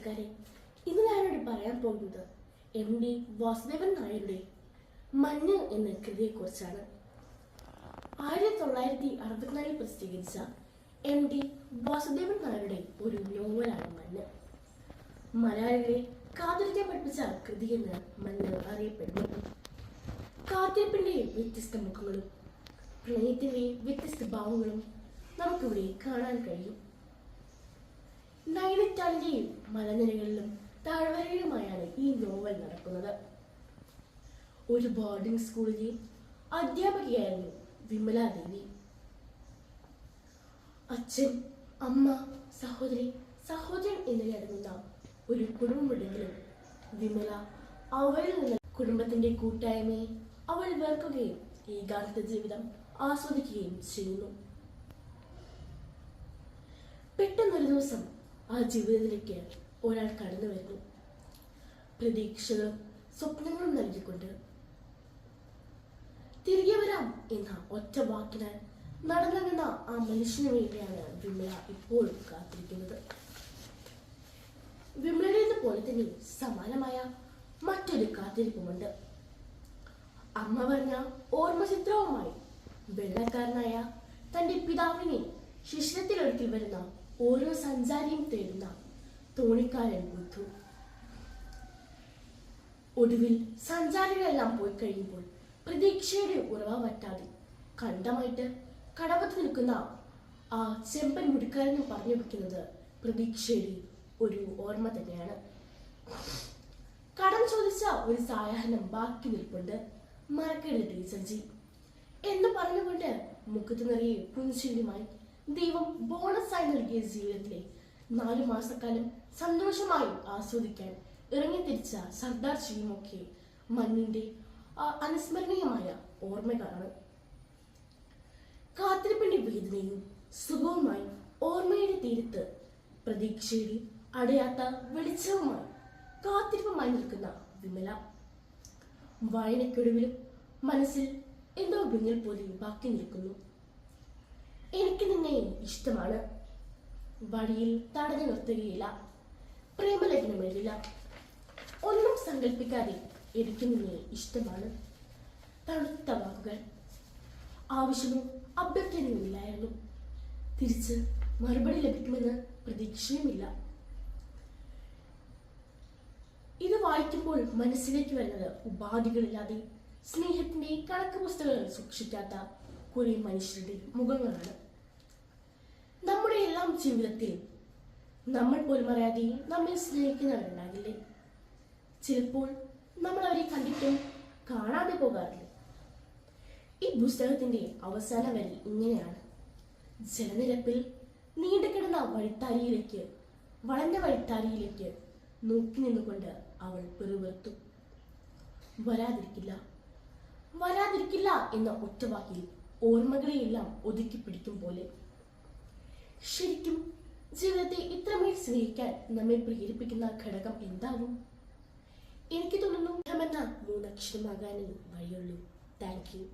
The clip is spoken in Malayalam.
കൂട്ടുകാരെ, ഇന്ന് ഞാനിവിടെ പറയാൻ പോകുന്നത് MD വാസുദേവൻ നായരുടെ മഞ്ഞ് എന്ന കൃതിയെക്കുറിച്ചാണ്. 1964 പ്രസിദ്ധീകരിച്ച MD വാസുദേവൻ നായരുടെ ഒരു നോവലാണ് മഞ്ഞ്. മലയാളികളെ കാത്തിരിക്കാൻ പഠിപ്പിച്ച കൃതിയെന്ന് മഞ്ഞ് അറിയപ്പെടുന്നു. കാത്തിരിപ്പിന്റെ വ്യത്യസ്ത മുഖങ്ങളും പ്രണയത്തിന്റെ വ്യത്യസ്ത ഭാവങ്ങളും നമുക്കിവിടെ കാണാൻ കഴിയും. നൈനിറ്റാളിന്റെയും മലനിരകളിലും താഴ്വരയിലുമായാണ് ഈ നോവൽ നടക്കുന്നത്. ഒരു ബോർഡിംഗ് സ്കൂളിലെ അധ്യാപികയായിരുന്നു വിമലാദേവി. അച്ഛൻ, അമ്മ, സഹോദരി, സഹോദരൻ എന്നിവരടങ്ങുന്ന ഒരു കുടുംബമുണ്ടെങ്കിലും വിമല അവരിൽ നിന്ന് കുടുംബത്തിന്റെ കൂട്ടായ്മയെ അവൾ വെറുക്കുകയും ഏകാന്ത ജീവിതം ആസ്വദിക്കുകയും ചെയ്യുന്നു. പെട്ടെന്നൊരു ദിവസം ആ ജീവിതത്തിലേക്ക് ഒരാൾ കടന്നു വരുന്നു. പ്രതീക്ഷകളും സ്വപ്നങ്ങളും നൽകിക്കൊണ്ട്. തിരികെ വരാം എന്ന ഒറ്റ വാക്കിനാൽ നടന്നിരുന്ന ആ മനുഷ്യന് വേണ്ടിയാണ് വിമല ഇപ്പോഴും കാത്തിരിക്കുന്നത്. വിമലയുടേത് പോലെ തന്നെ സമാനമായ മറ്റൊരു കാത്തിരിപ്പുമുണ്ട്. അമ്മ പറഞ്ഞ ഓർമ്മചിത്രവുമായി വെള്ളക്കാരനായ തന്റെ പിതാവിനെ ശിശിരത്തിലൊരിക്കൽ വരുന്ന ഓരോ സഞ്ചാരിയും തേടുന്ന തോണിക്കാരൻ ബുദ്ധു. ഒടുവിൽ സഞ്ചാരികളെല്ലാം പോയി കഴിയുമ്പോൾ പ്രതീക്ഷയുടെ ഉറവ പറ്റാതെ കണ്ടമായിട്ട് കടവത്ത് നിൽക്കുന്ന ആ ചെമ്പൻ മുടിക്കാരന് പറഞ്ഞു വെക്കുന്നത് പ്രതീക്ഷയുടെ ഒരു ഓർമ്മ തന്നെയാണ്. കടം ചോദിച്ച ഒരു സായാഹ്നം ബാക്കി നിൽപ്പുണ്ട്, മറക്കരുത് ടീച്ചർജി എന്ന് പറഞ്ഞുകൊണ്ട് മുഖത്ത് നിറയെ പുഞ്ചിരിയുമായി ദൈവം ബോണസായി നൽകിയ ജീവിതത്തിലെ 4 മാസക്കാലം സന്തോഷമായി ആസ്വദിക്കാൻ ഇറങ്ങിത്തിരിച്ച സർദാർ ജിയുമൊക്കെ മഞ്ഞിന്റെ അനുസ്മരണീയമായ ഓർമ്മകളാണ്. കാത്തിരിപ്പിന്റെ വേദനയും സുഖവുമായി ഓർമ്മയുടെ തീരത്ത് പ്രതീക്ഷയുടെ അടയാത്ത വെളിച്ചവുമായി കാത്തിരിപ്പുമായി നിൽക്കുന്ന വിമല. വായനക്കൊടുവിലും മനസ്സിൽ എന്തോ വിങ്ങൽ പോലെ ബാക്കി നിൽക്കുന്നു. എനിക്ക് നിന്നെ ഇഷ്ടമാണ്. വഴിയിൽ തടഞ്ഞു നിർത്തുകയില്ല, പ്രേമലേഖനം എഴുതില്ല. ഒന്നും സങ്കല്പിക്കാതെ എനിക്ക് നിന്നെ ഇഷ്ടമാണ്. തണുത്ത വാക്കുകൾ. ആവശ്യമോ അഭ്യർത്ഥനയോ ഇല്ലായിരുന്നു. തിരിച്ച് മറുപടി ലഭിക്കുമെന്ന് പ്രതീക്ഷയുമില്ല. ഇത് വായിക്കുമ്പോൾ മനസ്സിലേക്ക് വരുന്നത് ഉപാധികളില്ലാതെ സ്നേഹത്തിന്റെ കണക്ക് പുസ്തകങ്ങൾ സൂക്ഷിക്കാത്ത കുറെ മനുഷ്യരുടെ മുഖങ്ങളാണ്. നമ്മുടെ എല്ലാം ജീവിതത്തിൽ നമ്മൾ പോലും അറിയാതെ നമ്മെ സ്നേഹിക്കുന്നവരുണ്ടാകില്ലേ? ചിലപ്പോൾ നമ്മൾ അവരെ കണ്ടിട്ടും കാണാതെ പോകാറില്ല. ഈ പുസ്തകത്തിന്റെ അവസാന വരി ഇങ്ങനെയാണ്: ജലനിരപ്പിൽ നീണ്ടുകിടന്ന വഴിത്താരിയിലേക്ക്, വളഞ്ഞ വഴിത്താരിയിലേക്ക് നോക്കി നിന്നുകൊണ്ട് അവൾ പെറുവിറുത്തു. വരാതിരിക്കില്ല, വരാതിരിക്കില്ല എന്ന ഒറ്റവാക്കിൽ ഓർമ്മകളെയെല്ലാം ഒതുക്കി പിടിക്കും പോലെ. ശരിക്കും ജീവിതത്തെ ഇത്രമേൽ സ്നേഹിക്കാൻ നമ്മെ പ്രേരിപ്പിക്കുന്ന ഘടകം എന്താകും? എനിക്ക് തോന്നുന്നു എന്ന 3 അക്ഷരമാകാനേ വഴിയുള്ളൂ. Thank U.